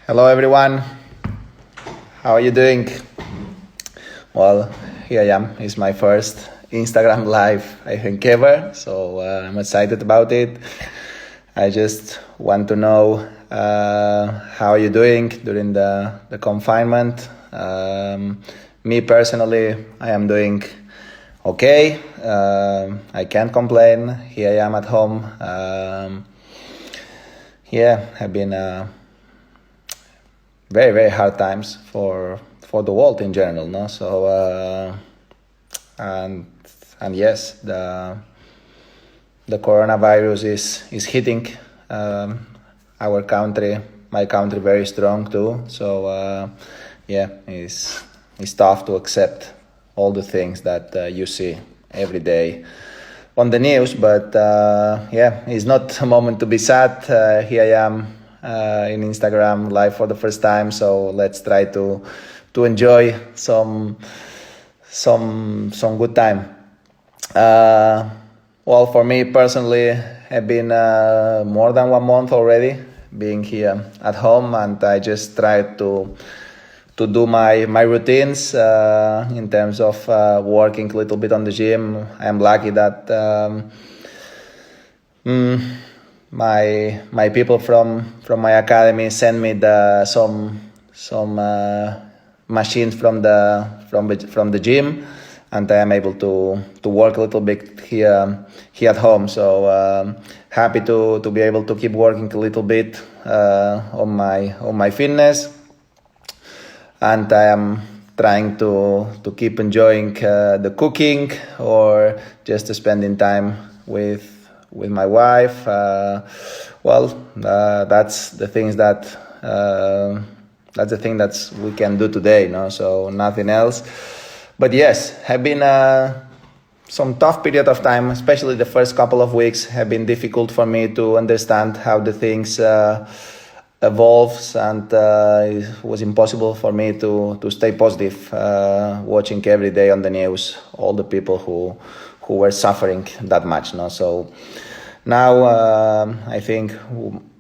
Hello everyone, how are you doing? Well, here I am. It's my first Instagram live, I think, ever, so I'm excited about it. I just want to know how are you doing during the confinement. Me personally, I am doing okay. I can't complain. Here I am at home. Have been very, very hard times for the world in general, no? So and yes, the coronavirus is hitting our country, my country, very strong too. So it's tough to accept all the things that you see every day on the news, but it's not a moment to be sad. Here I am in Instagram live for the first time, so let's try to enjoy some good time. Well, for me personally, I've been more than 1 month already being here at home, and I just try to do my routines in terms of working a little bit on the gym. I'm lucky that my people from my academy send me some machines from the gym, and I am able to work a little bit here at home. So happy to be able to keep working a little bit on my fitness, and I am trying to keep enjoying the cooking or just spending time with my wife. That's the things that we can do today, no? So nothing else. But yes, have been some tough period of time, especially the first couple of weeks have been difficult for me to understand how the things evolves, and it was impossible for me to stay positive, watching every day on the news all the people who were suffering that much, no? So now I think,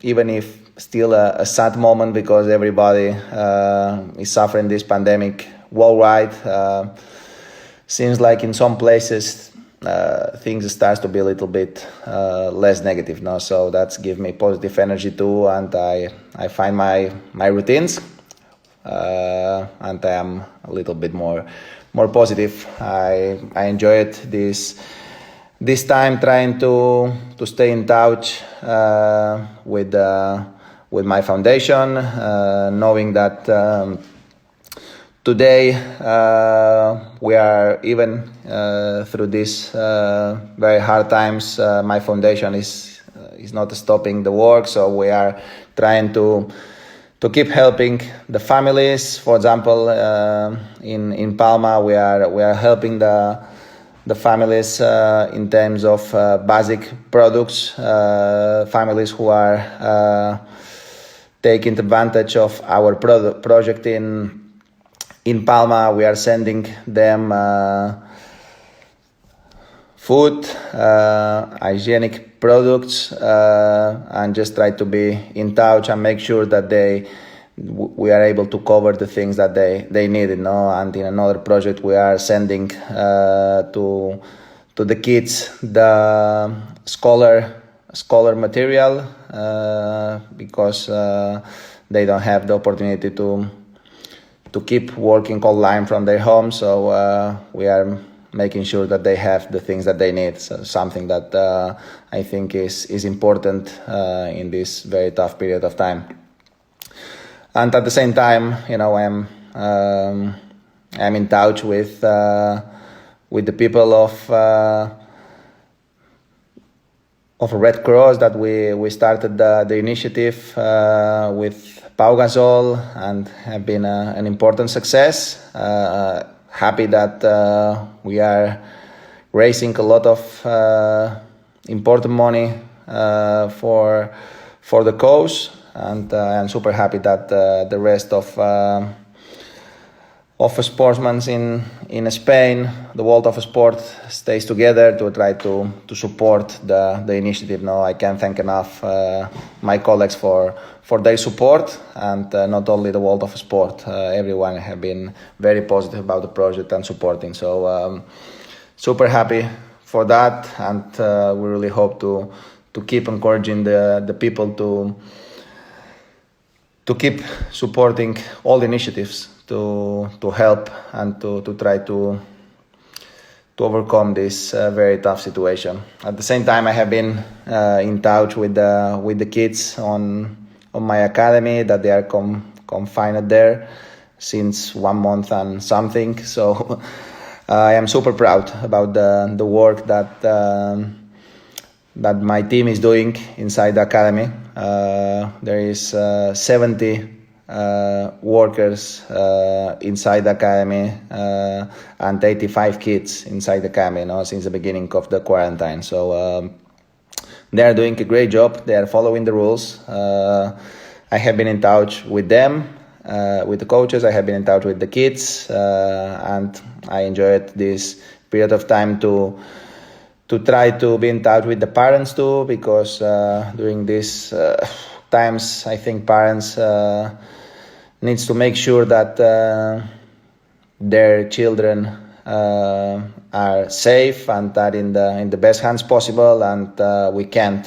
even if still a sad moment because everybody is suffering this pandemic worldwide, seems like in some places things starts to be a little bit less negative, no? So that's give me positive energy too, and I find my routines, and I am a little bit more positive. I enjoyed this time trying to stay in touch with my foundation, knowing that today we are, even through these very hard times, my foundation is not stopping the work. So we are trying to keep helping the families. For example, in Palma, we are helping the families in terms of basic products, families who are taking advantage of our project in Palma. We are sending them food, hygienic products, and just try to be in touch and make sure that we are able to cover the things that they need, And in another project, we are sending to the kids the scholar material, because they don't have the opportunity to keep working online from their home. So we are making sure that they have the things that they need. So something that I think is important in this very tough period of time. And at the same time, I'm in touch with the people of Red Cross, that we started the initiative with Pau Gasol, and have been an important success. Happy that we are raising a lot of important money for the cause, and I'm super happy that the rest of sportsmen in Spain, the world of sport stays together to try to support the initiative. No, I can't thank enough my colleagues for their support, and not only the world of sport. Everyone have been very positive about the project and supporting. So super happy for that, and we really hope to keep encouraging the people to keep supporting all the initiatives to help and to try to overcome this very tough situation. At the same time, I have been in touch with the kids on my academy that they are confined there since 1 month and something. So I am super proud about the work that my team is doing inside the academy. There is 70 workers inside the academy and 85 kids inside the academy, since the beginning of the quarantine. So they are doing a great job. They are following the rules. I have been in touch with them, with the coaches. I have been in touch with the kids, and I enjoyed this period of time to try to be in touch with the parents too, because during these times, I think parents needs to make sure that their children are safe and are in the best hands possible, and we can't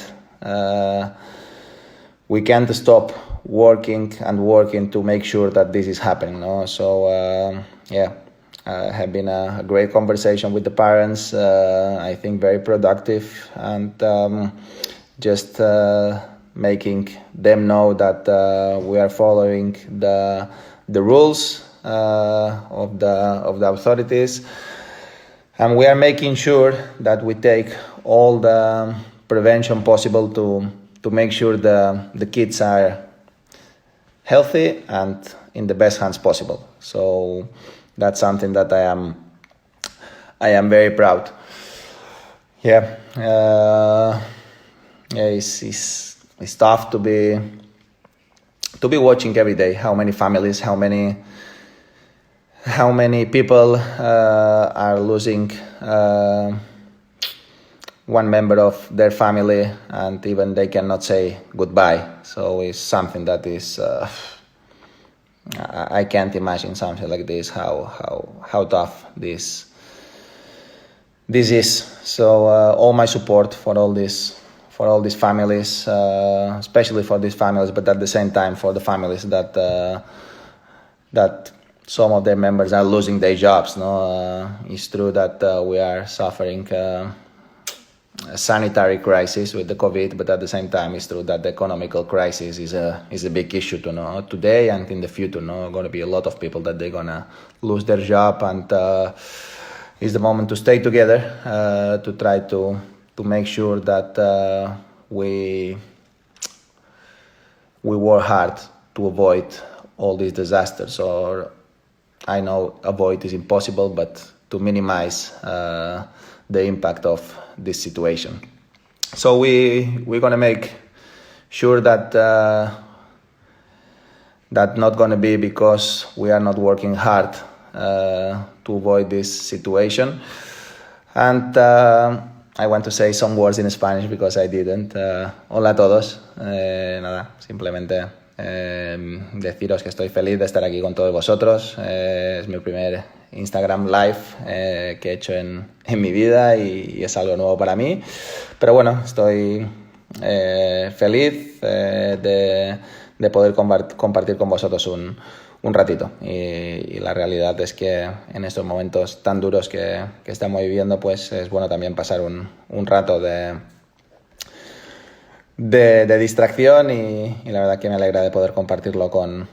stop working to make sure that this is happening. No? So have been a great conversation with the parents. I think very productive, and just making them know that we are following the rules of the authorities, and we are making sure that we take all the prevention possible to make sure the kids are healthy and in the best hands possible. So that's something that I am very proud. It's tough to be watching every day how many families, how many people are losing one member of their family, and even they cannot say goodbye. So it's something that is I can't imagine something like this, how tough this is. So all my support for all these families, especially for these families, but at the same time for the families that some of their members are losing their jobs. It's true that we are suffering a sanitary crisis with the COVID, but at the same time, it's true that the economical crisis is a big issue today and in the future. Going to be a lot of people that they're gonna lose their job, and it's the moment to stay together to try to make sure that we work hard to avoid all these disasters. Or I know avoid is impossible, but to minimize the impact of this situation. So we're gonna make sure that that not gonna be because we are not working hard to avoid this situation. And I want to say some words in Spanish because I didn't. Hola a todos. Simplemente deciros que estoy feliz de estar aquí con todos vosotros. Es mi primer Instagram Live que he hecho en mi vida y es algo nuevo para mí. Pero bueno, estoy feliz de poder compartir con vosotros un ratito. Y la realidad es que en estos momentos tan duros que estamos viviendo, pues es bueno también pasar un rato de distracción y la verdad que me alegra de poder compartirlo con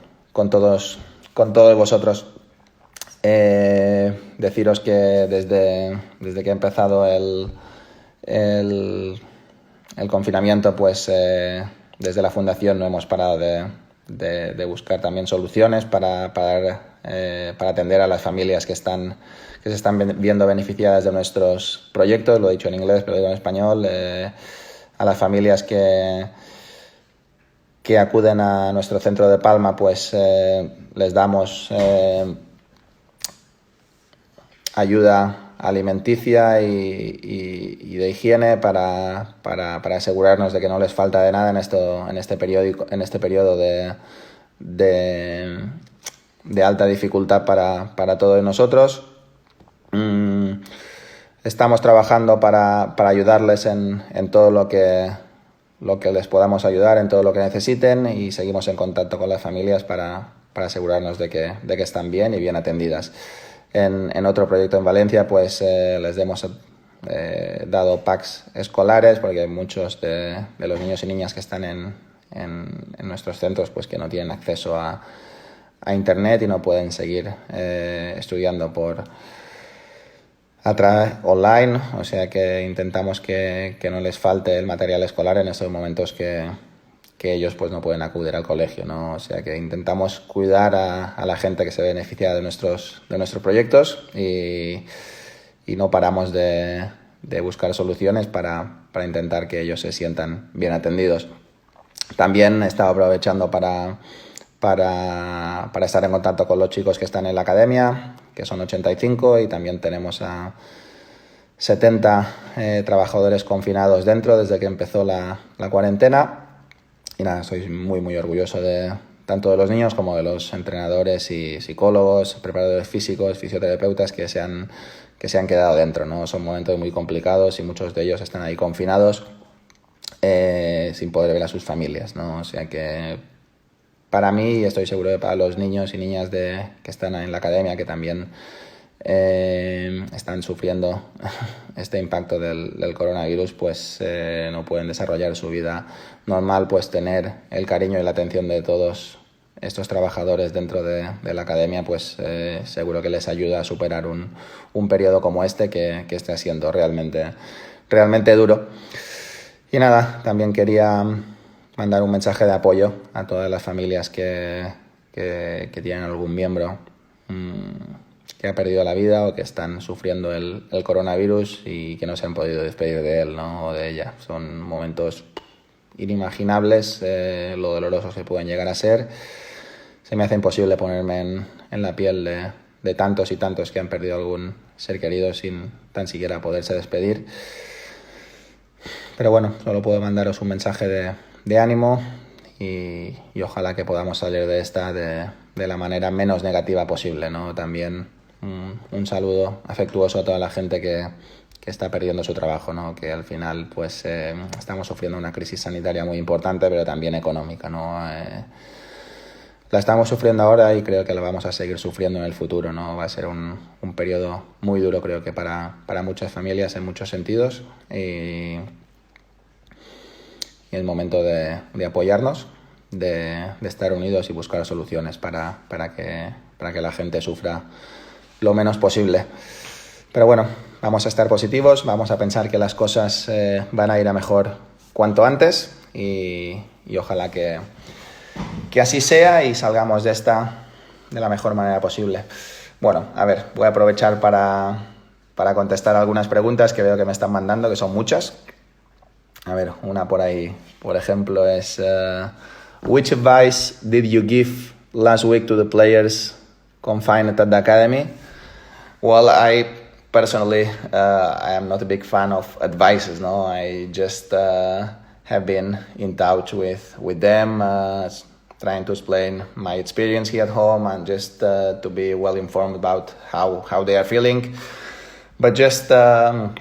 todos vosotros. Deciros que desde que ha empezado el confinamiento, pues desde la fundación no hemos parado de buscar también soluciones para atender a las familias que se están viendo beneficiadas de nuestros proyectos. Lo he dicho en inglés, pero lo digo en español. A las familias que acuden a nuestro centro de Palma, pues les damos ayuda alimenticia y de higiene para asegurarnos de que no les falta de nada en este periodo de alta dificultad para todos nosotros. Estamos trabajando para ayudarles en todo lo que les podamos ayudar, en todo lo que necesiten, y seguimos en contacto con las familias para asegurarnos de que están bien y bien atendidas. En otro proyecto en Valencia, pues les hemos dado packs escolares, porque hay muchos de los niños y niñas que están en nuestros centros pues que no tienen acceso a internet y no pueden seguir estudiando online, o sea que intentamos que no les falte el material escolar en esos momentos que ellos pues no pueden acudir al colegio, ¿no? O sea que intentamos cuidar a la gente que se beneficia de nuestros proyectos y no paramos de buscar soluciones para intentar que ellos se sientan bien atendidos. También he estado aprovechando para estar en contacto con los chicos que están en la academia, que son 85, y también tenemos a 70 trabajadores confinados dentro desde que empezó la cuarentena. Y nada, soy muy, muy orgulloso tanto de los niños como de los entrenadores y psicólogos, preparadores físicos, fisioterapeutas que se han quedado dentro, ¿no? Son momentos muy complicados y muchos de ellos están ahí confinados sin poder ver a sus familias, ¿no? O sea que para mí, y estoy seguro de para los niños y niñas que están en la academia, que también están sufriendo este impacto del coronavirus, pues no pueden desarrollar su vida normal, pues tener el cariño y la atención de todos estos trabajadores dentro de la academia, pues seguro que les ayuda a superar un periodo como este que está siendo realmente duro. Y nada, también quería mandar un mensaje de apoyo a todas las familias que tienen algún miembro que ha perdido la vida o que están sufriendo el coronavirus y que no se han podido despedir de él, ¿no? O de ella. Son momentos inimaginables, lo dolorosos que pueden llegar a ser. Se me hace imposible ponerme en la piel de tantos y tantos que han perdido algún ser querido sin tan siquiera poderse despedir. Pero bueno, solo puedo mandaros un mensaje de ánimo y ojalá que podamos salir de esta de la manera menos negativa posible, ¿no? También un saludo afectuoso a toda la gente que está perdiendo su trabajo, ¿no? Que al final pues estamos sufriendo una crisis sanitaria muy importante, pero también económica, ¿no? La estamos sufriendo ahora y creo que la vamos a seguir sufriendo en el futuro, ¿no? Va a ser un periodo muy duro, creo que para muchas familias en muchos sentidos, y el momento de apoyarnos, de estar unidos y buscar soluciones para que la gente sufra lo menos posible. Pero bueno, vamos a estar positivos, vamos a pensar que las cosas van a ir a mejor cuanto antes y ojalá que así sea y salgamos de esta de la mejor manera posible. Bueno, a ver, voy a aprovechar para contestar algunas preguntas que veo que me están mandando, que son muchas. A ver, una por ahí, por ejemplo, es which advice did you give last week to the players confined at the academy? Well, I personally, I am not a big fan of advices, no? I just have been in touch with them, trying to explain my experience here at home and just to be well informed about how they are feeling. But just the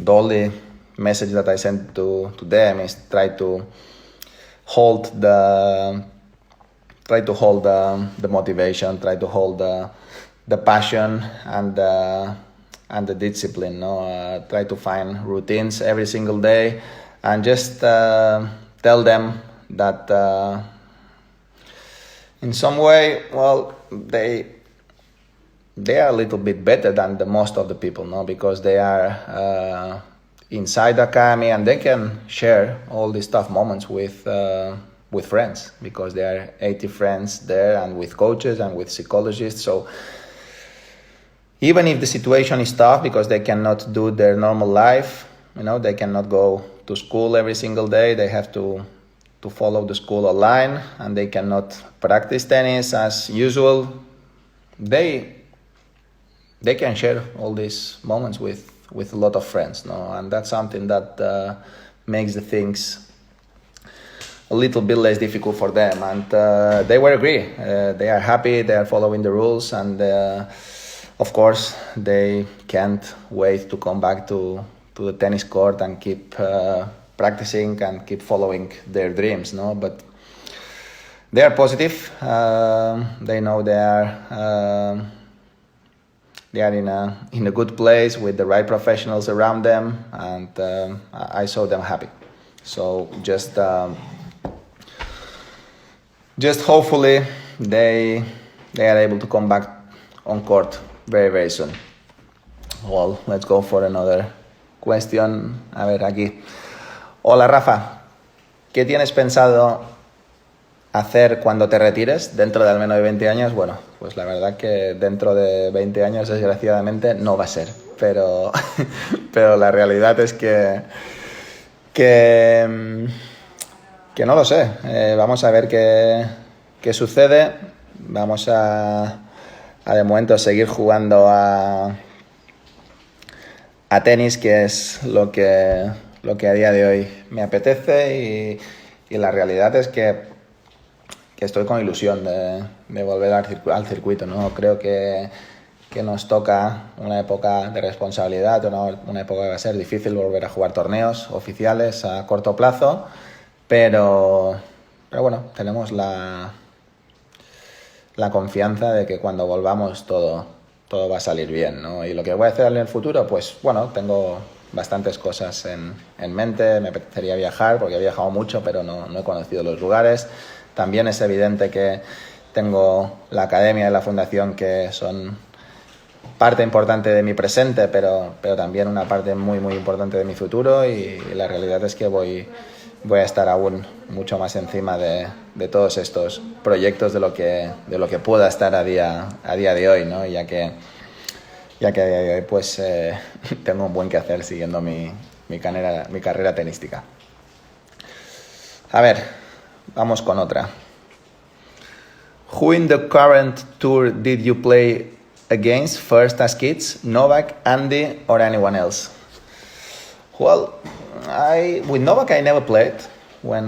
only message that I sent to them is try to hold the motivation, try to hold the passion and the discipline. No, try to find routines every single day, and just tell them that in some way, well, they are a little bit better than the most of the people, no, because they are inside the academy and they can share all these tough moments with friends, because there are 80 friends there and with coaches and with psychologists. So even if the situation is tough because they cannot do their normal life, you know, they cannot go to school every single day, they have to follow the school online, and they cannot practice tennis as usual, they they can share all these moments with a lot of friends, no? And that's something that makes the things a little bit less difficult for them, and they will agree. They are happy, they are following the rules, and of course they can't wait to come back to the tennis court and keep practicing and keep following their dreams, no? But they are positive. They know they are in a good place with the right professionals around them, and I saw them happy. So just hopefully they are able to come back on court very, very soon. Well, let's go for another question. A ver, aquí. Hola, Rafa. ¿Qué tienes pensado hacer cuando te retires dentro de al menos de 20 años? Bueno, pues la verdad que dentro de 20 años, desgraciadamente, no va a ser. Pero la realidad es que no lo sé. Vamos a ver qué sucede. Vamos a de momento seguir jugando a tenis, que es lo que a día de hoy me apetece, y la realidad es que estoy con ilusión de volver al circuito, ¿no? Creo que nos toca una época de responsabilidad, una época que va a ser difícil volver a jugar torneos oficiales a corto plazo, pero bueno, tenemos la confianza de que cuando volvamos todo va a salir bien, ¿no? Y lo que voy a hacer en el futuro, pues bueno, tengo bastantes cosas en mente. Me apetecería viajar porque he viajado mucho, pero no he conocido los lugares. También es evidente que tengo la academia y la fundación, que son parte importante de mi presente, pero también una parte muy, muy importante de mi futuro, y la realidad es que voy a estar aún mucho más encima de todos estos proyectos de lo que pueda estar a día de hoy, ¿no? Ya que a día de hoy pues tengo un buen quehacer siguiendo mi carrera tenística. A ver, vamos con otra. Who in the current tour did you play against first as kids? Novak, Andy, or anyone else? Well, with Novak I never played when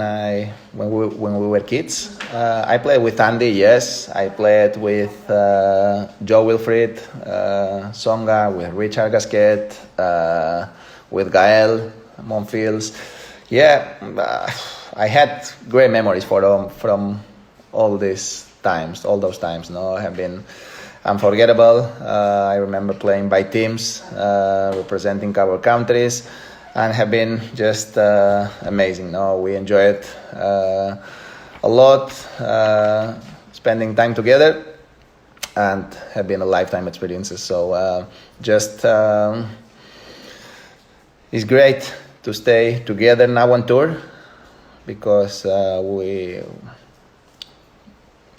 we were kids. I played with Andy, yes. I played with Joe Wilfried, Songa, with Richard Gasquet, with Gael Monfils. Yeah, I had great memories from all those times. No, have been unforgettable. I remember playing by teams, representing our countries, and have been just amazing. No, we enjoyed a lot, spending time together, and have been a lifetime experiences. So it's great to stay together now on tour, because we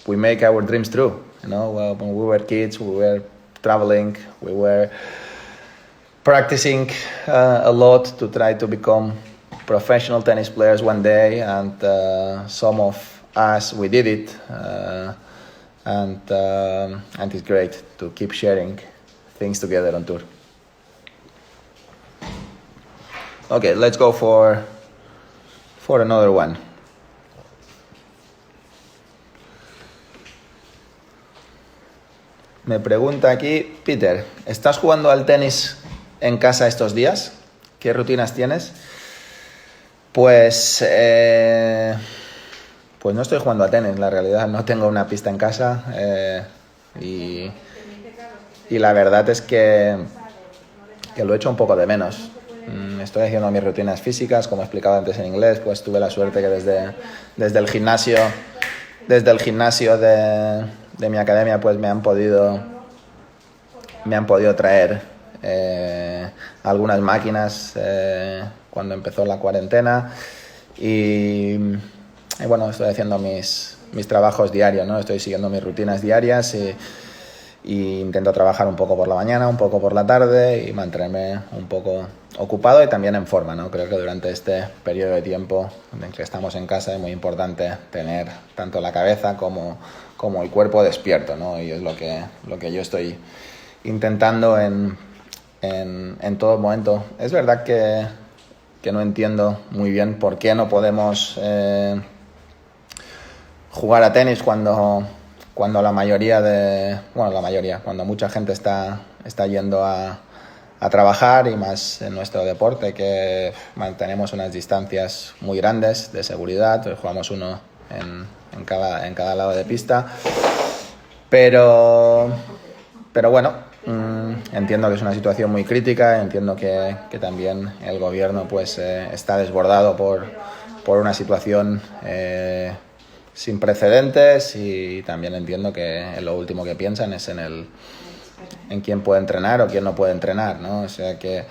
make our dreams true. You know, when we were kids, we were traveling, we were practicing a lot to try to become professional tennis players one day, and some of us, we did it, and it's great to keep sharing things together on tour. Okay, let's go for another one. Me pregunta aquí Peter, ¿estás jugando al tenis en casa estos días? ¿Qué rutinas tienes? Pues no estoy jugando a tenis, la realidad. No tengo una pista en casa, y la verdad es que lo echo un poco de menos. Estoy haciendo mis rutinas físicas, como he explicado antes en inglés. Pues tuve la suerte que desde el gimnasio de mi academia, pues me han podido traer algunas máquinas cuando empezó la cuarentena, y bueno, estoy haciendo mis trabajos diarios, ¿no? Estoy siguiendo mis rutinas diarias, y intento trabajar un poco por la mañana, un poco por la tarde, y mantenerme un poco ocupado y también en forma, ¿no? Creo que durante este periodo de tiempo en que estamos en casa es muy importante tener tanto la cabeza como el cuerpo despierto, ¿no? Y es lo que yo estoy intentando en todo momento. Es verdad que no entiendo muy bien por qué no podemos jugar a tenis cuando cuando mucha gente está yendo a trabajar, y más en nuestro deporte, que mantenemos unas distancias muy grandes de seguridad. Jugamos uno en cada lado de pista, pero bueno, entiendo que es una situación muy crítica. Entiendo que también el gobierno pues está desbordado por una situación sin precedentes, y también entiendo que lo último que piensan es en quién puede entrenar o quién no puede entrenar, ¿no? O sea que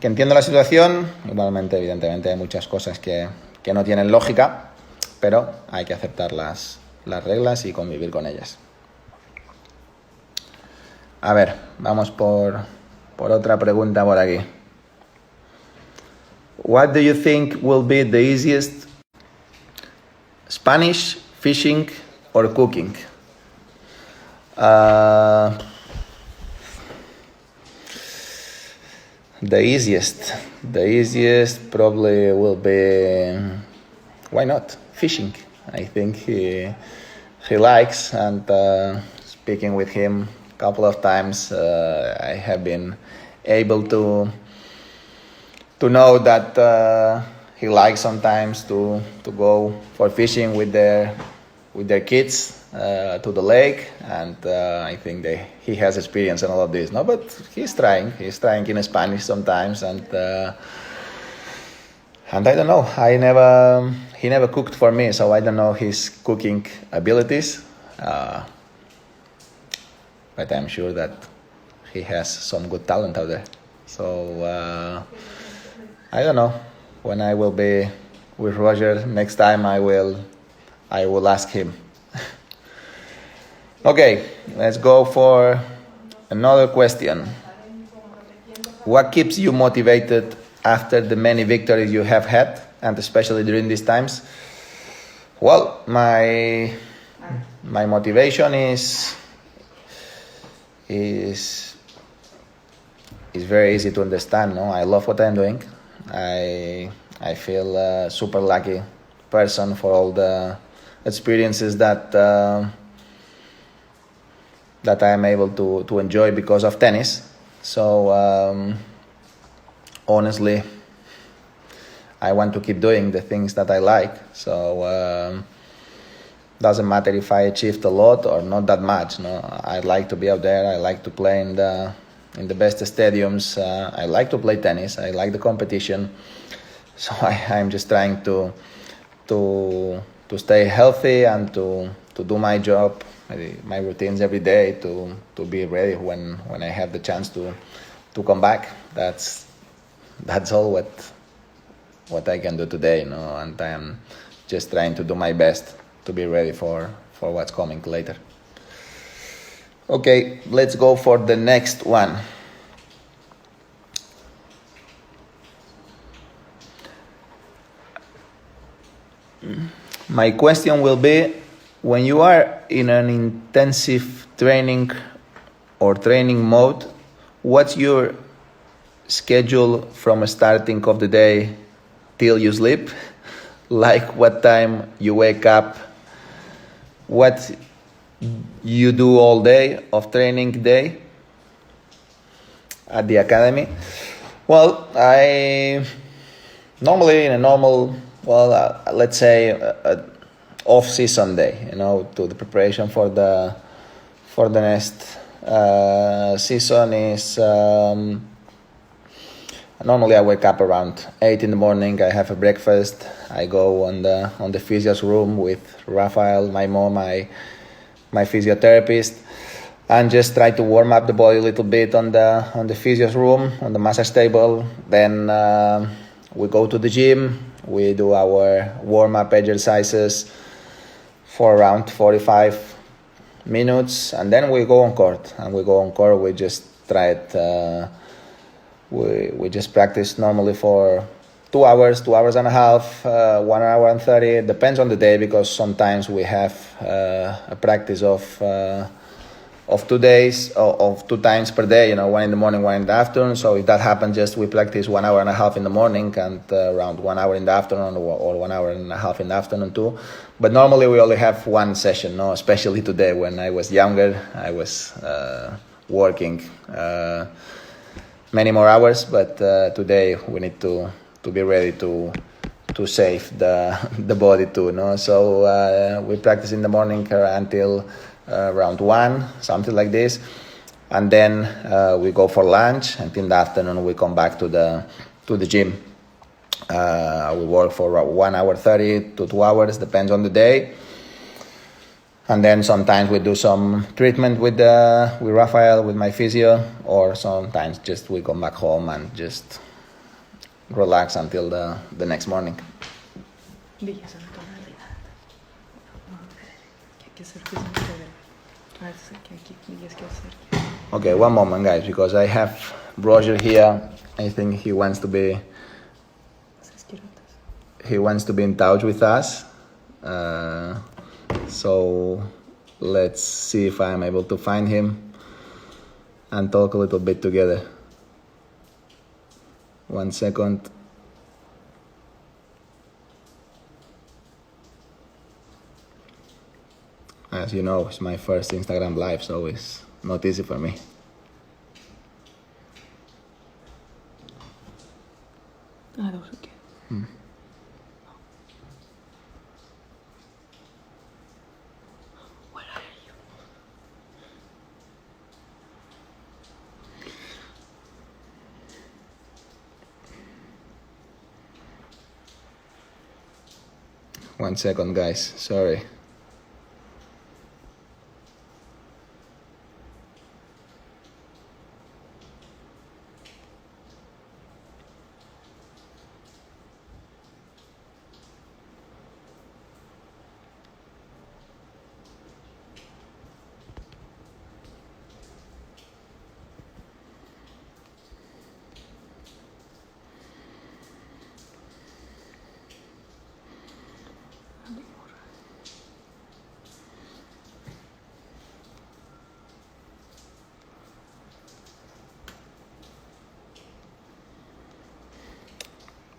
entiendo la situación. Igualmente, evidentemente, hay muchas cosas que no tienen lógica, pero hay que aceptar las reglas y convivir con ellas. A ver, vamos por otra pregunta por aquí. What do you think will be the easiest, Spanish, fishing, or cooking? The easiest probably will be, why not, fishing. I think he likes, and speaking with him a couple of times, I have been able to know that he likes sometimes to go for fishing with their kids to the lake, and I think he has experience in all of this. No, but he's trying in Spanish sometimes, and I don't know. He never cooked for me, so I don't know his cooking abilities. But I'm sure that he has some good talent out there. So I don't know. When I will be with Roger next time, I will ask him. Okay, let's go for another question. What keeps you motivated after the many victories you have had, and especially during these times? Well, my motivation is very easy to understand. No, I love what I'm doing. I feel a super lucky person for all the experiences that I am able to enjoy because of tennis. So honestly, I want to keep doing the things that I like. So doesn't matter if I achieved a lot or not that much. No, I like to be out there. I like to play in the best stadiums. I like to play tennis. I like the competition. So I'm just trying to stay healthy and to do my job, my routines every day, to be ready when I have the chance to come back. That's all what I can do today, you know, and I'm just trying to do my best to be ready for what's coming later. Okay, let's go for the next one. My question will be, when you are in an intensive training or training mode, what's your schedule from starting of the day till you sleep? Like what time you wake up, what you do all day of training day at the academy? Well, I normally in a normal, let's say off-season day, you know, to the preparation for the next season is normally I wake up around 8 in the morning. I have a breakfast. I go on the physio's room with Rafael, my mom, my physiotherapist, and just try to warm up the body a little bit on the physio's room, on the massage table. Then we go to the gym. We do our warm-up exercises for around 45 minutes, and then we go on court. We just try it. We just practice normally for 2 hours, 2 hours and a half, 1 hour and 30. It depends on the day, because sometimes we have a practice of of 2 days of 2 times per day, one in the morning, one in the afternoon. So if that happens, just we practice 1.5 hours in the morning and around 1 hour in the afternoon, or 1.5 hours in the afternoon too. But normally we only have one session, no? Especially today. When I was younger, I was working many more hours, but today we need to be ready to save the body too, no? So we practice in the morning until around 1, something like this, and then we go for lunch, and in the afternoon we come back to the gym. We work for 1 hour 30 to 2 hours, depends on the day. And then sometimes we do some treatment with Rafael, with my physio, or sometimes just we come back home and just relax until the next morning. Okay, one moment, guys, because I have Roger here. I think he wants to be in touch with us. So let's see if I'm able to find him and talk a little bit together. 1 second. As you know, it's my first Instagram live, so it's not easy for me. Where are you? One second, guys. Sorry.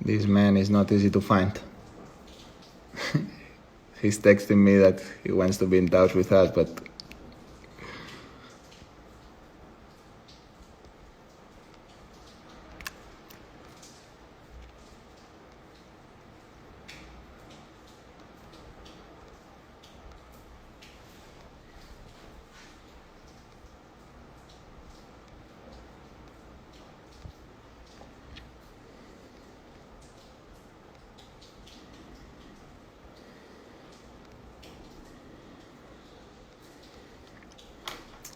This man is not easy to find. He's texting me that he wants to be in touch with us, but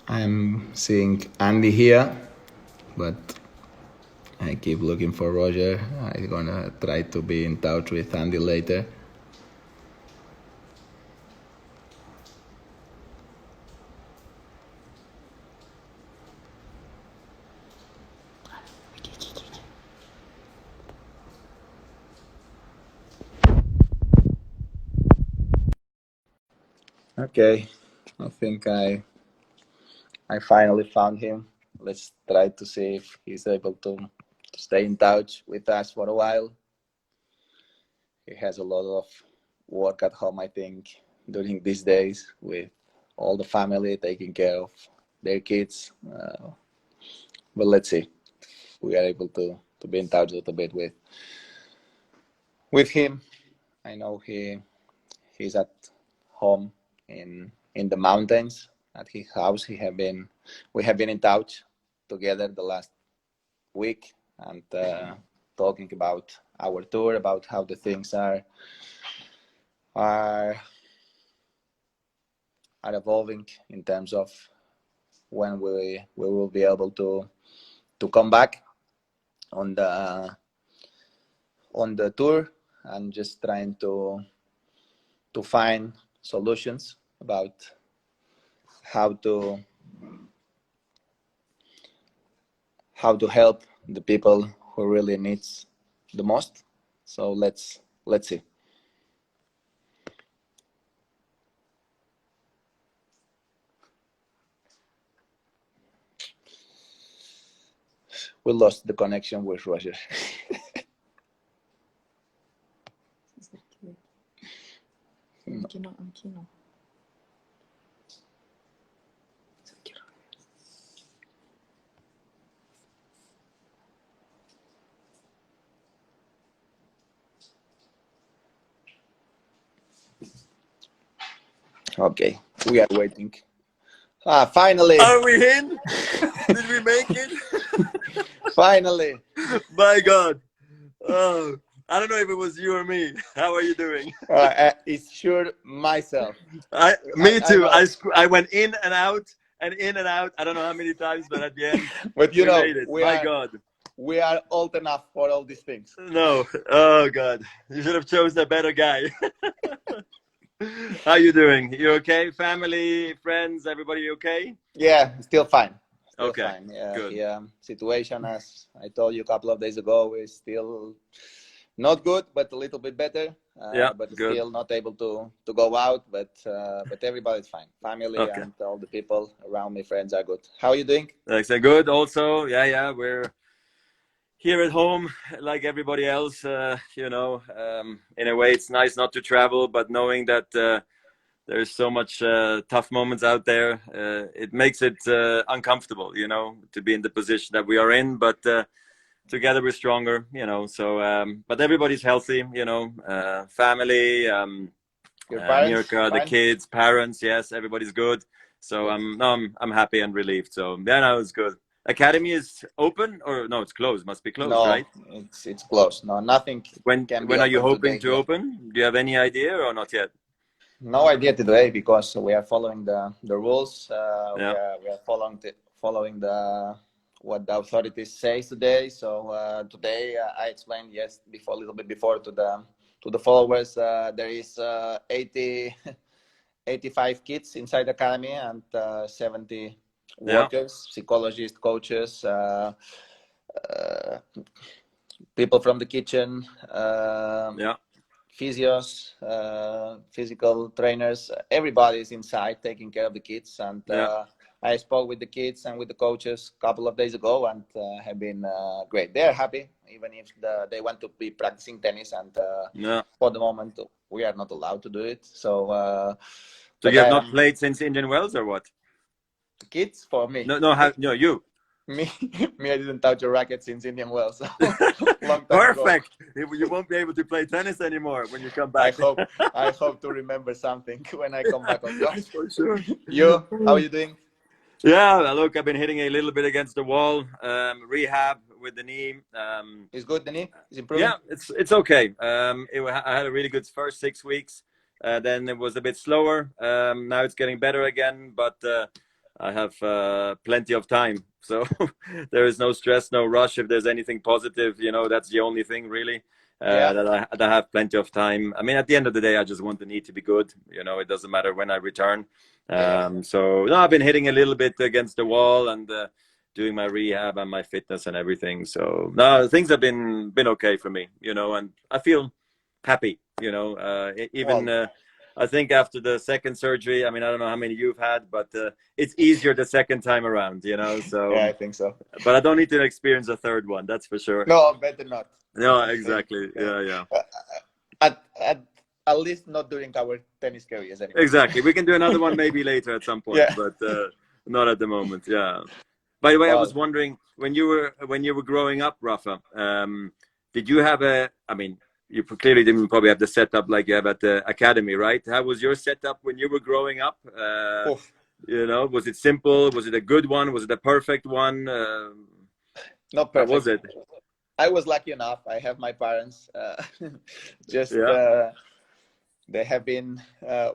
I'm seeing Andy here, but I keep looking for Roger. I'm gonna try to be in touch with Andy later. Okay, I think I finally found him. Let's try to see if he's able to stay in touch with us for a while. He has a lot of work at home, I think, during these days, with all the family taking care of their kids. But let's see if we are able to be in touch a little bit with him. I know he's at home in the mountains at his house. We have been in touch together the last week, and talking about our tour, about how the things are evolving in terms of when we will be able to come back on the tour, and just trying to find solutions about how to help the people who really needs the most. So let's see. we lost the connection with Roger. Aqui não, aqui não. Okay, we are waiting. Finally! Are we in? Did we make it? Finally! My God. Oh, I don't know if it was you or me. How are you doing? It's sure myself. Me too. I I went in and out and in and out. I don't know how many times, but at the end, But we made it. My God. We are old enough for all these things. No. Oh, God. You should have chosen a better guy. How you doing? You okay? Family, friends, everybody okay? Yeah, still fine. Still Okay, fine. good. The situation, as I told you a couple of days ago, is still not good, but a little bit better. Yeah, but good. still not able to go out. But everybody's fine. Family Okay. and all the people around me, friends, are good. How are you doing? Like I said, good. Also, yeah, we're here at home like everybody else. You know, in a way, it's nice not to travel, but knowing that there's so much tough moments out there, it makes it uncomfortable, you know, to be in the position that we are in. But together we're stronger, you know. So, but everybody's healthy, you know, family, Your parents? Mirka, the Fine? kids, parents. Yes, everybody's good. So I'm happy and relieved. So yeah, no, it's good. Academy is open or no? It's closed. Must be closed, No, right? it's closed. No, nothing When can be are you open hoping today. to open? Do you have any idea or not yet? No idea today because we are following the rules. Yeah. We are following the what the authorities say today. So today I explained a little bit before to the followers. There is 85 kids inside the academy and 70 workers, psychologists, coaches, people from the kitchen. Physios, physical trainers, everybody is inside taking care of the kids. And I spoke with the kids and with the coaches a couple of days ago and have been great. They're happy, even if they want to be practicing tennis. And for the moment, we are not allowed to do it. So you have not played since Indian Wells or what? Kids, for me. No, you. Me, I didn't touch a racket since Indian Wells. So long time Perfect. ago. You won't be able to play tennis anymore when you come back. I hope to remember something when I come back on court. For sure. You, how are you doing? Yeah, look, I've been hitting a little bit against the wall. Rehab with the knee. Is good, the knee? Is improving? Yeah, it's okay. I had a really good first 6 weeks. Then it was a bit slower. Now it's getting better again, but I have plenty of time. So there is no stress, no rush. If there's anything positive, you know, that's the only thing really, that I have plenty of time. I mean, at the end of the day, I just want the knee to be good. You know, it doesn't matter when I return. So no, I've been hitting a little bit against the wall and doing my rehab and my fitness and everything. So no, things have been okay for me, you know, and I feel happy, you know, I think after the second surgery, I mean, I don't know how many you've had, but it's easier the second time around, you know. So yeah, I think so. But I don't need to experience a third one, that's for sure. No, better not. No, exactly. Yeah. At least not during our tennis careers anyway. Exactly. We can do another one maybe later at some point, but not at the moment. Yeah. By the way, I was wondering when you were growing up, Rafa, did you have I mean, you clearly didn't probably have the setup like you have at the academy, right? How was your setup when you were growing up? You know, was it simple? Was it a good one? Was it a perfect one? Not perfect. How was it? I was lucky enough. I have my parents. They have been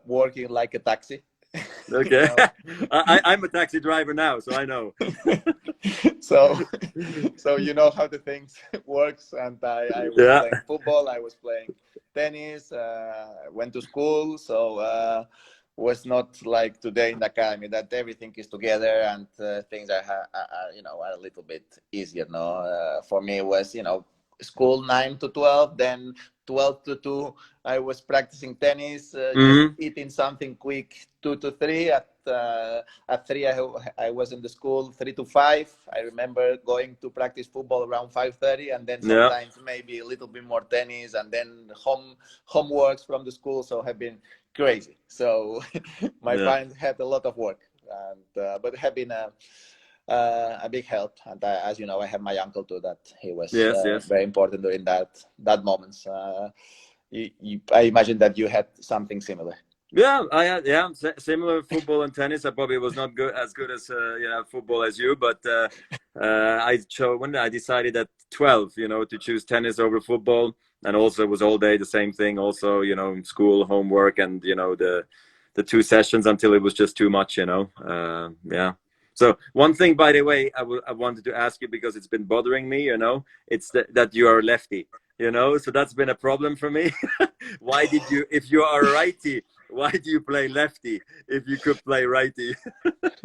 working like a taxi. Okay. I'm a taxi driver now, so I know. So you know how the things works, and I was playing football, I was playing tennis, went to school, so was not like today in the academy that everything is together and things are you know, are a little bit easier. No, for me it was, you know, school 9 to 12, then 12 to 2, I was practicing tennis, just Hmm. eating something quick, 2 to 3. At 3, I was in the school, 3 to 5. I remember going to practice football around 5:30, and then Yeah. sometimes maybe a little bit more tennis, and then homeworks from the school. So have been crazy. So my Yeah. parents had a lot of work, and but have been a big help. And as you know, I have my uncle too. That he was Yes. Yes. very important during that moments. I imagine that you had something similar. Yeah, I had similar football and tennis. I probably was not as good as football as you, but I chose when I decided at 12, to choose tennis over football, and also it was all day the same thing. Also, school, homework, and the 2 sessions until it was just too much. Yeah. So one thing, by the way, I wanted to ask you because it's been bothering me. It's that you are lefty. So that's been a problem for me. Why did you, if you are a righty? Why do you play lefty if you could play righty?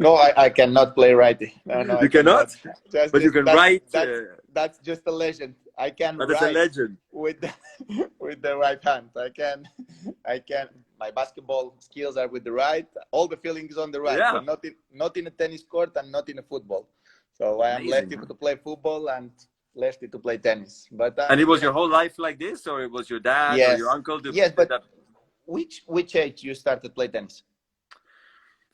No, I cannot play righty. No, I You cannot, cannot. Just, but you just can that's write. that's just a legend. I can That is a write legend. with the, with the right hand. I can. My basketball skills are with the right. All the feelings on the right, Yeah, but not in a tennis court and not in a football. So I am amazing. lefty to play football and lefty to play tennis. But And it was your whole life like this, or it was your dad or your yes, uncle did yes. But that? which age you started play tennis?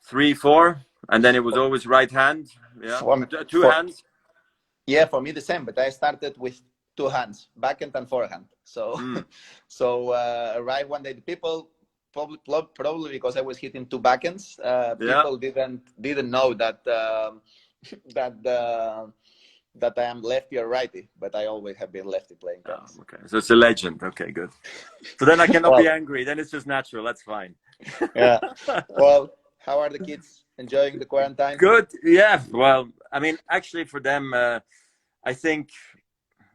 3, 4, and then it was always right hand. Yeah, For, two for hands. Yeah, for me the same, but I started with two hands, backhand and forehand. So, Mm. so right one day, the people probably because I was hitting two backhands, Yeah. people didn't know that that that I am lefty or righty, but I always have been lefty playing Oh, tennis. okay, so it's a legend. Okay, good. So then I cannot be Well, angry. Then it's just natural. That's fine. yeah. Well, how are the kids enjoying the quarantine? Good. Yeah. Well, I mean, actually, for them, I think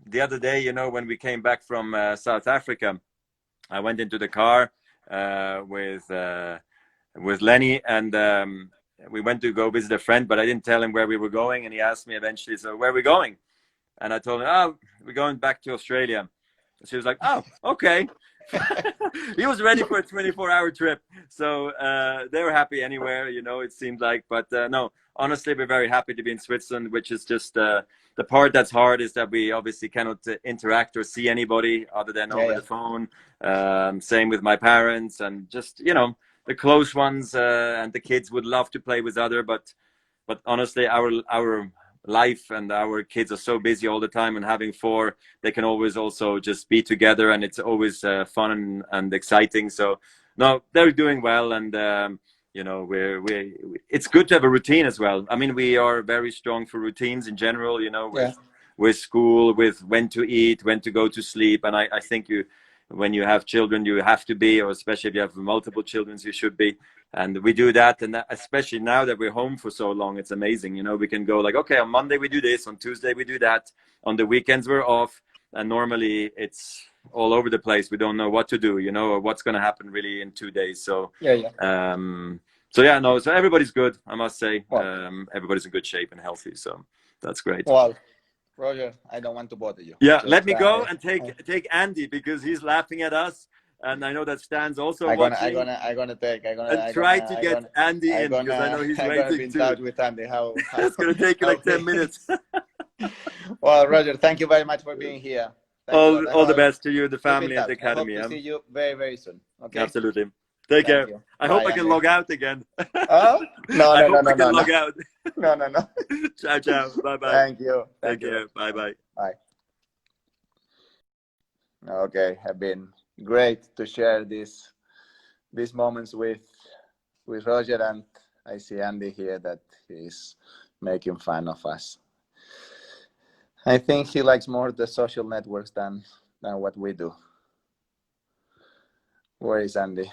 the other day, when we came back from South Africa, I went into the car with Lenny, and we went to go visit a friend, but I didn't tell him where we were going, and he asked me eventually, "So where are we going?" And I told him, "Oh, we're going back to Australia." She was like, "Oh, okay." He was ready for a 24-hour trip, so they were happy anywhere, it seemed like. But no, honestly, we're very happy to be in Switzerland, which is just the part that's hard is that we obviously cannot interact or see anybody other than over Yeah, the phone. Same with my parents, and just the close ones, and the kids would love to play with other, but honestly, our life and our kids are so busy all the time, and having four, they can always also just be together, and it's always fun and exciting. So no, they're doing well, and we it's good to have a routine as well. I mean, we are very strong for routines in general, yeah, with school, with when to eat, when to go to sleep, and I think when you have children, you have to be, or especially if you have multiple children, you should be. And we do that, and especially now that we're home for so long, it's amazing. We can go like, okay, on Monday we do this, on Tuesday we do that, on the weekends we're off, and normally it's all over the place. We don't know what to do, or what's going to happen really in 2 days. So yeah. so yeah, no, so everybody's good, I must say. Well, Everybody's in good shape and healthy, so that's great. well, Roger, I don't want to bother you. Yeah, let Just me go and take Andy, because he's laughing at us, and I know that Stan's also watching. And try to get Andy in, because I know he's I'm gonna be waiting in too. touch with Andy. It's gonna take you How like 10 things. minutes. Well, Roger, thank you very much for being here. Thanks a lot. All the best to you, the Keep in family, and the touch. I hope academy. to see you very, very soon. Okay. Absolutely. Take Thank care. you. I hope Bye, I can Andy. log out again. Oh no, I no, no, hope I no, can no, no, log out. no, no, no. Ciao, ciao. Bye bye. Thank you. Take Thank you. care. Bye bye. Bye. Okay, have been great to share these moments with Roger, and I see Andy here that he's making fun of us. I think he likes more the social networks than what we do. Where is Andy?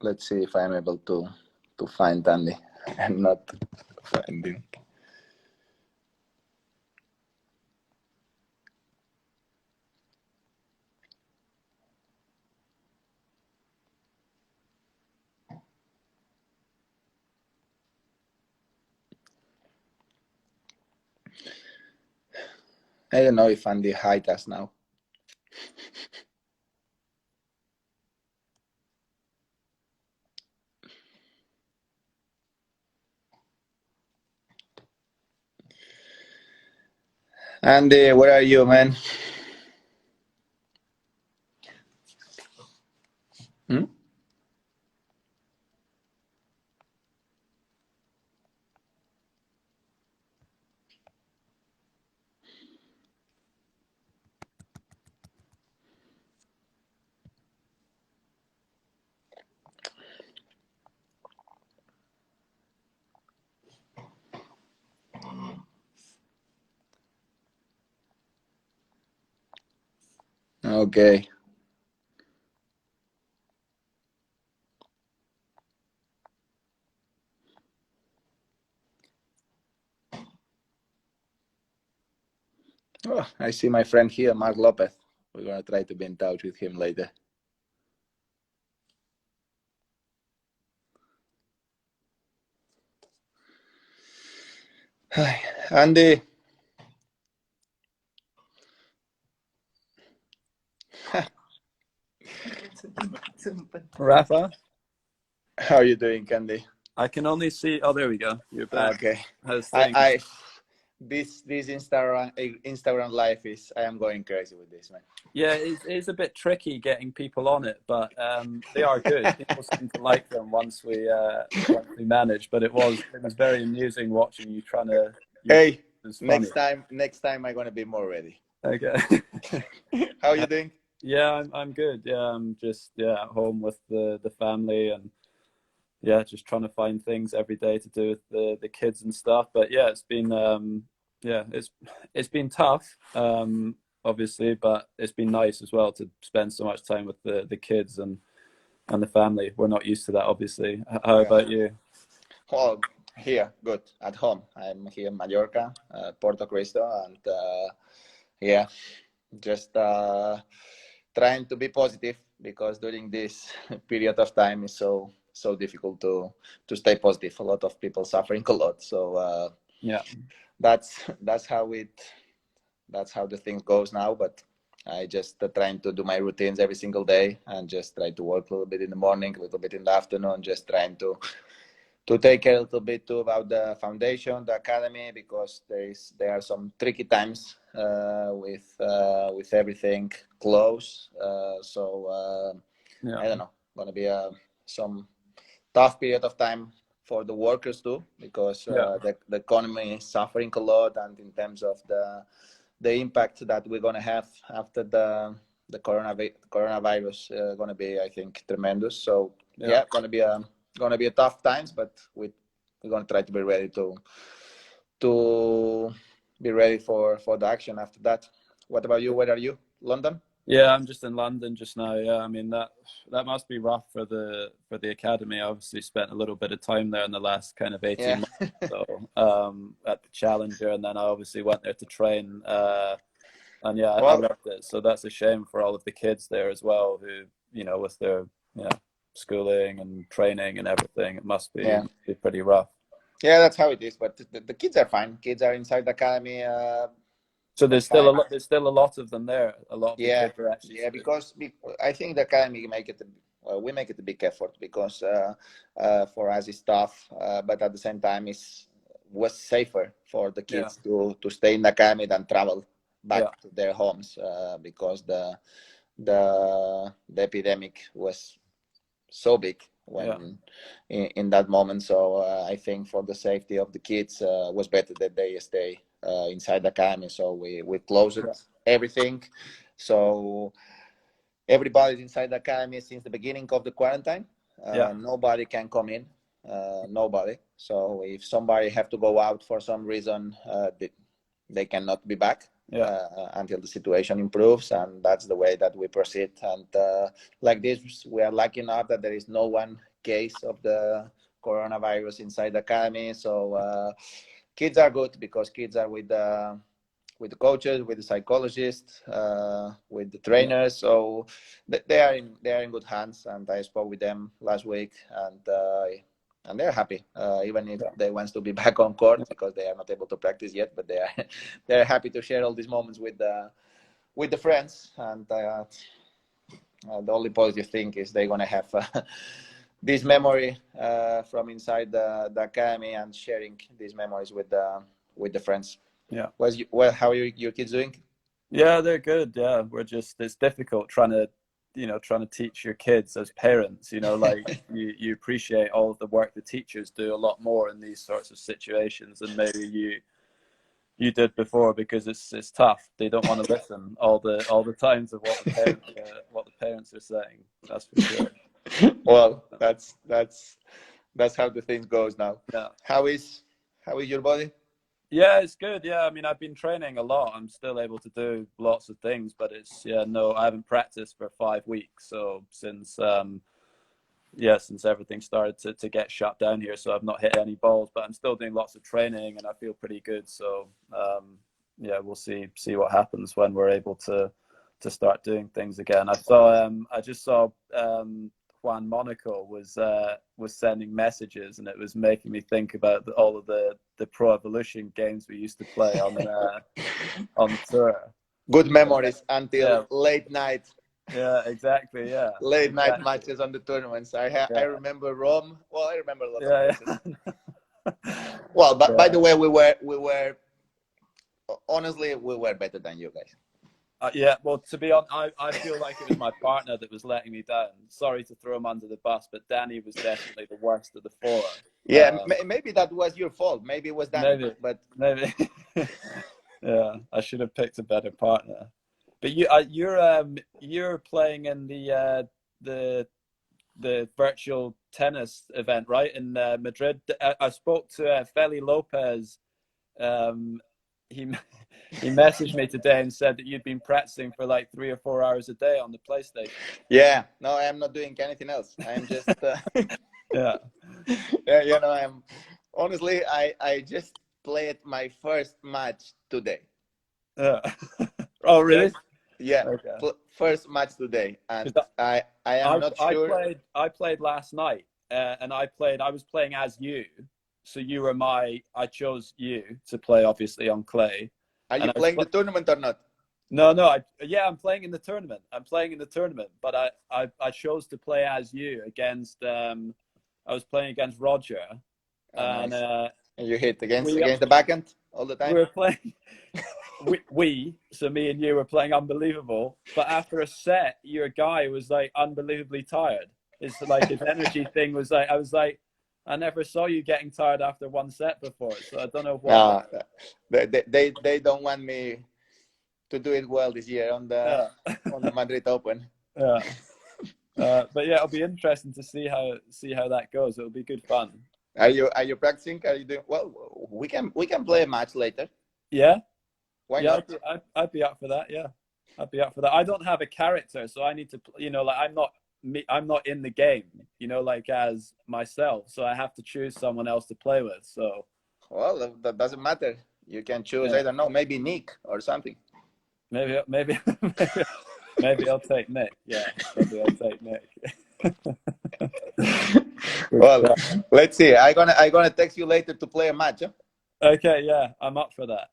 Let's see if I'm able to find Andy and not find him. I don't know if Andy hide us now. Andy, where are you, man? Hmm? Okay. Oh, I see my friend here, Mark Lopez. We're gonna try to be in touch with him later. Hi, Andy. Rafa, How are you doing, Andy? I can only see. Oh, there we go. You're back. Okay. How's I, things? I this Instagram life is I am going crazy with this, man. Yeah, it's a bit tricky getting people on it, but they are good. People seem to like them once we manage. But it was very amusing watching you trying to. Hey, It's funny. next time I'm gonna be more ready. Okay. How are you doing? Yeah, I'm good. Yeah, I'm just at home with the family and just trying to find things every day to do with the kids and stuff. But yeah, it's been it's been tough, obviously, but it's been nice as well to spend so much time with the kids and the family. We're not used to that, obviously. How about you? Well, here, good. At home. I'm here in Mallorca, Porto Cristo, and yeah, just trying to be positive because during this period of time is so difficult to stay positive. A lot of people suffering a lot. So Yeah. that's how the thing goes now. But I just trying to do my routines every single day and just try to work a little bit in the morning, a little bit in the afternoon, just trying to take care a little bit too about the foundation, the academy, because there are some tricky times with everything close. I don't know, gonna be some tough period of time for the workers too, because the economy is suffering a lot, and in terms of the impact that we're gonna have after the coronavirus gonna be, I think, tremendous. So gonna be a tough times, but we're gonna try to be ready to be ready for the action after that. What about you? Where are you? London? Yeah, I'm just in London just now. Yeah, I mean that must be rough for the academy. I obviously spent a little bit of time there in the last kind of 18 months or so, at the Challenger, and then I obviously went there to train. And I loved it. So that's a shame for all of the kids there as well, who with their schooling and training and everything, it must be pretty rough. Yeah, that's how it is. But the kids are fine. Kids are inside the academy. So there's still a lot of them there. A lot of the kids are actually because I think the academy we make it a big effort because for us it's tough, but at the same time was safer for the kids to stay in the academy than travel back to their homes because the epidemic was so big when in that moment. So I think for the safety of the kids was better that they stay inside the academy. So we closed everything. So everybody's inside the academy since the beginning of the quarantine. Nobody can come in. Nobody. So if somebody have to go out for some reason, they cannot be back until the situation improves, and that's the way that we proceed. And like this, we are lucky enough that there is no one case of the coronavirus inside the academy. So kids are good because kids are with the coaches, with the psychologists, with the trainers. So they are in good hands. And I spoke with them last week, and and they're happy, even if they want to be back on court because they are not able to practice yet. But they're happy to share all these moments with the friends. And the only positive thing is they're gonna have this memory from inside the academy and sharing these memories with the friends. Yeah. How are your kids doing? Yeah, they're good. Yeah, it's difficult trying to teach your kids as parents, like you appreciate all of the work the teachers do a lot more in these sorts of situations than maybe you did before, because it's tough. They don't want to listen all the times of what the parents are saying. That's for sure. Well, that's how the thing goes now. Yeah. How is your body? Yeah, it's good. Yeah, I mean, I've been training a lot. I'm still able to do lots of things, but I haven't practiced for 5 weeks. So since everything started to get shut down here, so I've not hit any balls, but I'm still doing lots of training and I feel pretty good. So we'll see what happens when we're able to start doing things again. I just saw Juan Monaco was sending messages, and it was making me think about all of the Pro Evolution games we used to play on the tour. Good memories until late night. Yeah, exactly. Yeah, late night matches on the tournaments. I remember Rome. Well, I remember a lot of matches. Well, but by the way, we were honestly we were better than you guys. Well, to be honest, I feel like it was my partner that was letting me down. Sorry to throw him under the bus, but Danny was definitely the worst of the four. Yeah, maybe that was your fault. Maybe it was Danny. Maybe. Yeah, I should have picked a better partner. But you're playing in the virtual tennis event, right, in Madrid. I spoke to Feli Lopez. He messaged me today and said that you'd been practicing for like 3 or 4 hours a day on the PlayStation. Yeah, no, I am not doing anything else. I'm just yeah. I'm honestly I just played my first match today. Oh, really? Yeah. Okay. First match today, and I am not sure. I played last night, and I was playing as you. So you were I chose you to play, obviously, on clay. Are you playing the tournament or not? No. I'm playing in the tournament. But I chose to play as you against. I was playing against Roger, and nice. And you hit against the backhand all the time. We were playing. So me and you were playing unbelievable. But after a set, your guy was like unbelievably tired. It's like his energy thing was like, I was like, I never saw you getting tired after one set before, so I don't know why. They don't want me to do it well this year on the Madrid Open. Yeah. But yeah, it'll be interesting to see how that goes. It'll be good fun. Are you practicing? Are you doing well? We can play a match later. Yeah. Why not? I'd be up for that. Yeah, I'd be up for that. I don't have a character, so I need to, I'm not in the game, like as myself. So I have to choose someone else to play with. So. Well, that doesn't matter. You can choose. I don't know, maybe Nick or something. Maybe I'll take Nick. Yeah, maybe I'll take Nick. Well, let's see. I'm gonna text you later to play a match. Huh? Okay, yeah, I'm up for that.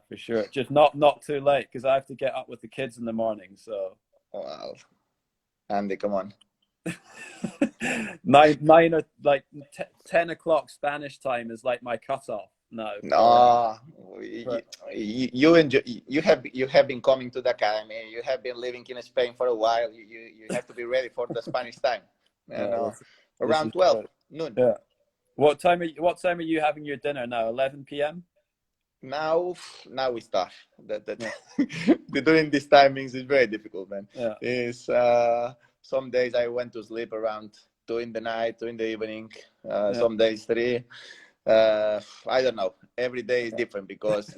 For sure. Just not too late, because I have to get up with the kids in the morning. So. Well, Andy, come on. 9 or like 10 o'clock Spanish time is like my cutoff. No, you have been coming to the academy. You have been living in Spain for a while. You have to be ready for the Spanish time. Around 12 noon. Yeah. What time are you having your dinner now? 11 p.m. Now it's tough. During these timings is very difficult, man. Yeah. It's some days I went to sleep around 2 in the night, 2 in the evening. Some days 3. I don't know. Every day is different because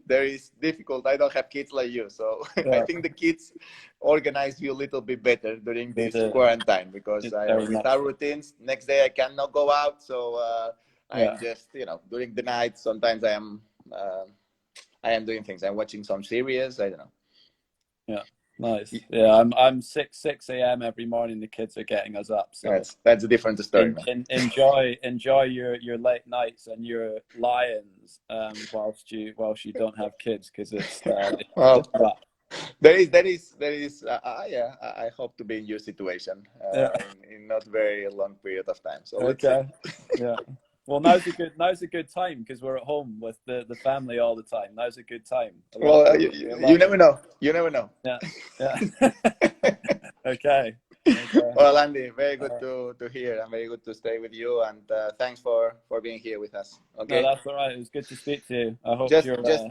there is difficult. I don't have kids like you, so I think the kids organize you a little bit better during this quarantine, because with our routines, next day I cannot go out, so I am just during the night. Sometimes I am doing things. I'm watching some series. I don't know. Nice. Yeah, I'm 6 a.m. every morning. The kids are getting us up. So that's a different story, man. enjoy your late nights and your lions whilst you don't have kids, because it's Well, rough. there is yeah, I hope to be in your situation in not very long period of time. So let's Okay. Yeah. Well, now's a good time because we're at home with the family all the time. Now's a good time. Well, you never know. You never know. Yeah. Okay. Well, Andy, very good to hear and very good to stay with you. And thanks for being here with us. Okay. No, that's all right. It was good to speak to you. I hope Just you're doing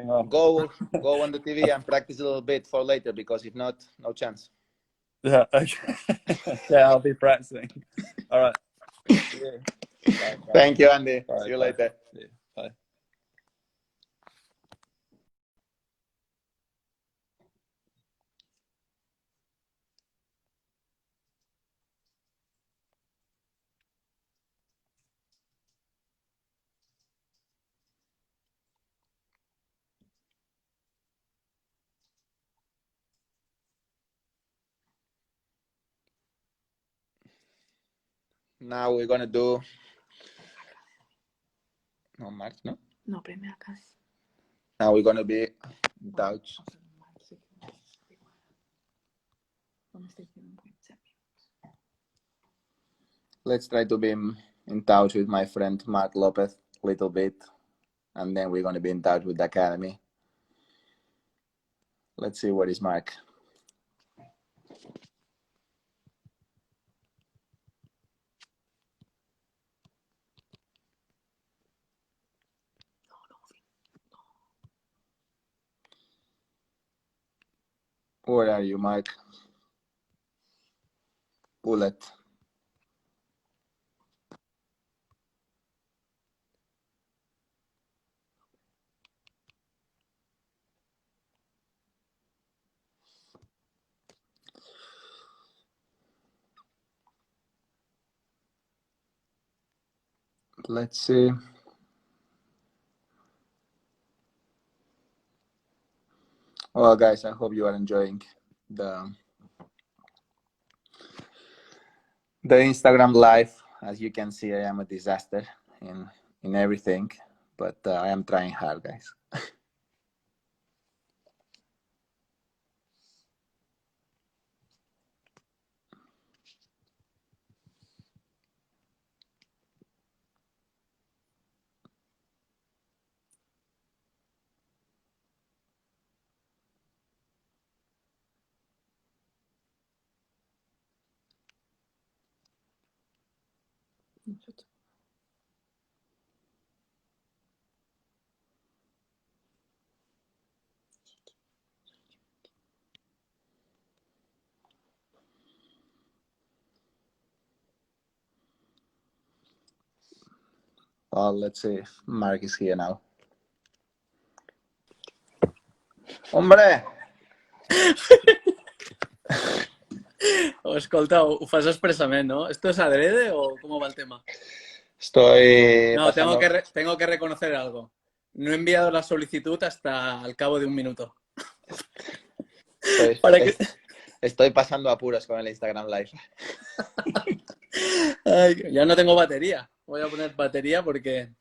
well. go on the TV and practice a little bit for later, because if not, no chance. Yeah. Okay. Yeah, I'll be practicing. All right. See you. Bye. Thank you, Andy. Bye. See you Bye. later. See you. Bye. Now we're gonna do. No, Mark, no. No, primero acá. Now we're gonna be in touch. Let's try to be in touch with my friend Mark Lopez a little bit, and then we're gonna be in touch with the academy. Let's see where is Mark. Where are you, Mark? Bullet. Let's see. Well, guys, I hope you are enjoying the Instagram live. As you can see, I am a disaster in everything, but I am trying hard, guys. Well, let's see if Mark is here now. Hombre! Oh, escolta, ho fas expressament, no? ¿Esto es adrede o cómo va el tema? Estoy No, pasando... tengo que reconocer algo. No he enviado la solicitud hasta al cabo de un minuto. Estoy pasando apuros con el Instagram Live. Ay, ya no tengo batería. Voy a poner batería porque...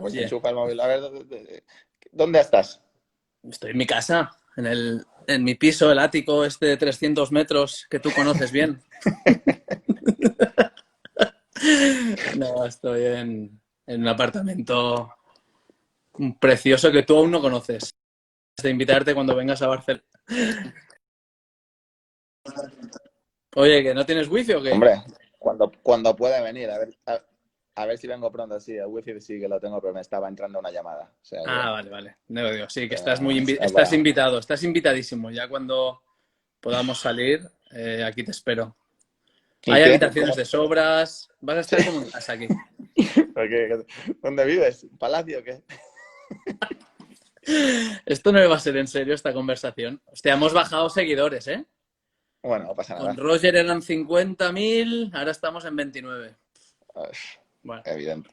Pues enchufa el móvil. A ver, ¿dónde estás? Estoy en mi casa, en mi piso, el ático este de 300 metros que tú conoces bien. No, estoy en un apartamento precioso que tú aún no conoces. De invitarte cuando vengas a Barcelona. Oye, ¿que no tienes wifi o qué? Hombre, cuando pueda venir, a ver si vengo pronto. Sí, el wifi sí que lo tengo, pero me estaba entrando una llamada. O sea, vale. No lo digo. Sí, que estás estás invitado, estás invitadísimo. Ya cuando podamos salir, aquí te espero. Hay habitaciones de sobras. Vas a estar como en casa aquí. ¿Dónde vives? ¿Palacio o qué? Esto no me va a ser en serio, esta conversación. Hostia, hemos bajado seguidores, ¿eh? Bueno, no pasa nada. Con Roger eran 50.000, ahora estamos en 29. Bueno.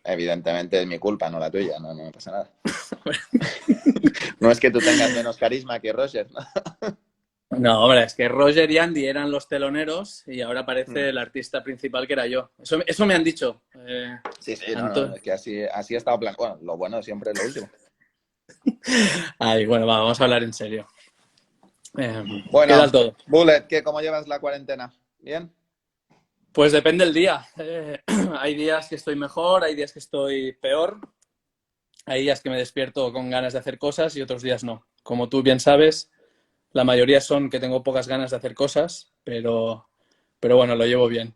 Evidentemente es mi culpa, no la tuya. No me pasa nada. No es que tú tengas menos carisma que Roger, ¿no? No, hombre, es que Roger y Andy eran los teloneros y ahora aparece el artista principal que era yo. Eso me han dicho. Sí, no, es que así ha estado plan. Bueno, lo bueno siempre es lo último. Ay, bueno, vamos a hablar en serio. ¿Qué Bueno, tal todo? Bullet, ¿cómo llevas la cuarentena? ¿Bien? Pues depende del día. Hay días que estoy mejor, hay días que estoy peor. Hay días que me despierto con ganas de hacer cosas y otros días no. Como tú bien sabes, la mayoría son que tengo pocas ganas de hacer cosas, pero bueno, lo llevo bien.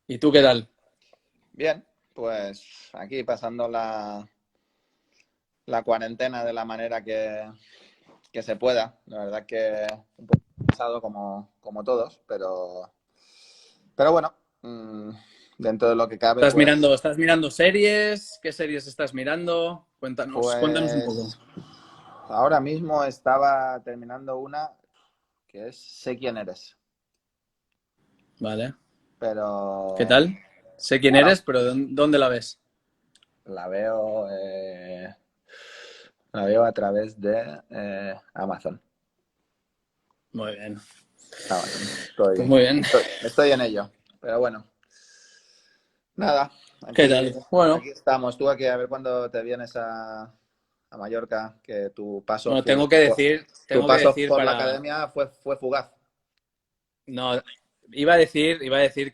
¿Y tú qué tal? Bien, pues aquí pasando la cuarentena de la manera que se pueda. La verdad que un poco pesado como todos, pero bueno, dentro de lo que cabe, ¿Estás mirando series? ¿Qué series estás mirando? Cuéntanos un poco. pues ahora mismo estaba terminando una que es Sé quién eres, Vale. ¿Qué pero tal? Sé quién bueno, eres, pero ¿dónde la ves? la veo, la veo a través de Amazon. Muy bien. Amazon. Pues muy bien. Estoy en ello, pero bueno. Nada, ¿Qué tal? Bueno, aquí estamos. Tú aquí a ver cuándo te vienes a Mallorca, que tu paso, bueno, tengo que decir por la para... academia fue fugaz. No, iba a decir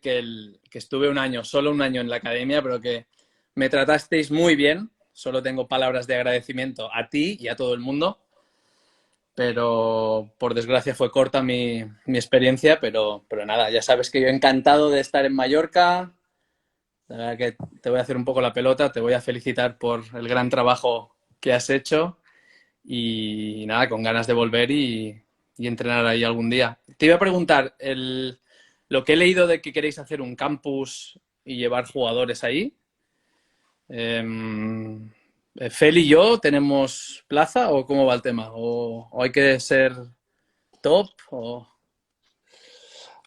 que estuve un año, solo un año en la academia, pero que me tratasteis muy bien. Solo tengo palabras de agradecimiento a ti y a todo el mundo. Pero por desgracia fue corta mi experiencia, pero nada, ya sabes que yo encantado de estar en Mallorca. La verdad que te voy a hacer un poco la pelota, te voy a felicitar por el gran trabajo que has hecho y nada, con ganas de volver y entrenar ahí algún día. Te iba a preguntar, lo que he leído de que queréis hacer un campus y llevar jugadores ahí, ¿Fel y yo tenemos plaza o cómo va el tema? ¿O hay que ser top?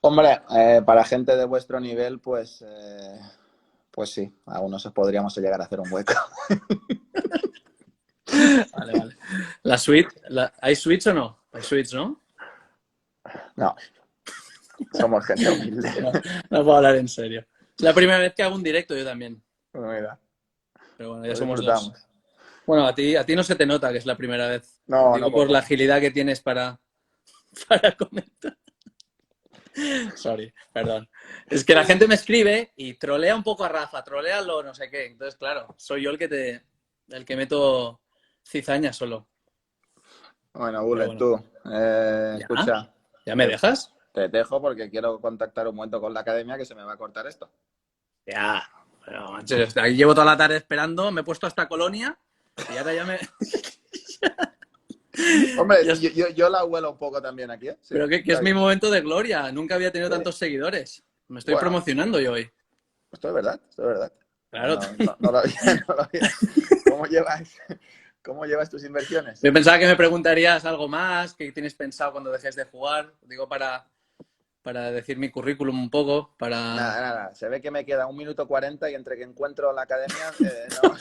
Hombre, para gente de vuestro nivel, pues sí, aún no podríamos llegar a hacer un hueco. Vale. ¿La suite? ¿Hay suites o no? Hay suites, ¿no? No, somos gente humilde. No puedo hablar en serio. Es la primera vez que hago un directo yo también. Mira, Pero bueno, ya lo somos dos. disfrutamos. Bueno, a ti no se te nota que es la primera vez. No, Digo por poco. la agilidad que tienes para comentar. Sorry, perdón. Es que la gente me escribe y trolea un poco a Rafa, trolealo, no sé qué. Entonces, claro, soy yo el que meto cizaña solo. Bueno, Bullet, Pero bueno, tú, ¿ya? escucha, ¿Ya me dejas? te dejo porque quiero contactar un momento con la academia que se me va a cortar esto. Ya. Pero, macho, aquí llevo toda la tarde esperando, me he puesto hasta Colonia y ahora ya me... Hombre, Ya- yo la huelo un poco también aquí, ¿eh? Sí, Pero que está es mi bien. momento de gloria. Nunca había tenido Sí. tantos seguidores. Me estoy Bueno, promocionando yo hoy. esto es verdad, esto es verdad. Claro. No lo había, no lo había. ¿Cómo llevas tus inversiones? Yo pensaba que me preguntarías algo más, qué tienes pensado cuando dejes de jugar. Digo, para decir mi currículum un poco, para... Nada. Se ve que me queda 1 minuto 40 y entre que encuentro la academia, no.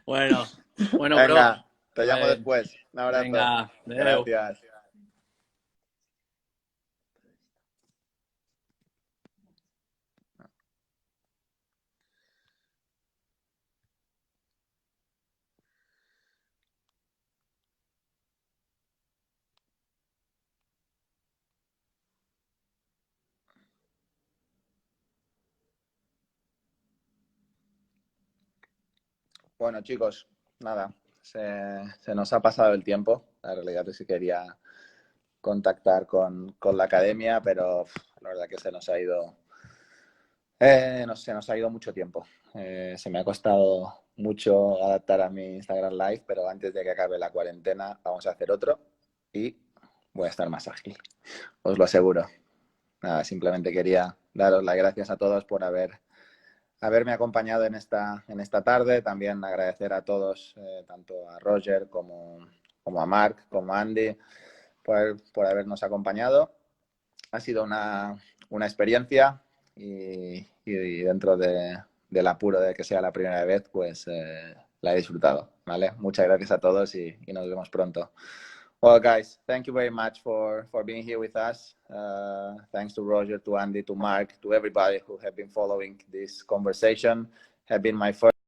Bueno, bro. Venga, te llamo después. Un abrazo. Venga, adeu. Gracias. Bueno, chicos, nada, se nos ha pasado el tiempo. La realidad es que quería contactar con la academia, pero la verdad que se nos ha ido, se nos ha ido mucho tiempo. Se me ha costado mucho adaptar a mi Instagram Live, pero antes de que acabe la cuarentena vamos a hacer otro y voy a estar más ágil, os lo aseguro. Nada, simplemente quería daros las gracias a todos por haberme acompañado en esta tarde. También agradecer a todos, tanto a Roger como a Marc, como a Andy, por habernos acompañado. Ha sido una experiencia y dentro del apuro de que sea la primera vez, pues la he disfrutado. ¿Vale? Muchas gracias a todos y nos vemos pronto. Well, guys, thank you very much for being here with us. Thanks to Roger, to Andy, to Mark, to everybody who have been following this conversation. Have been my first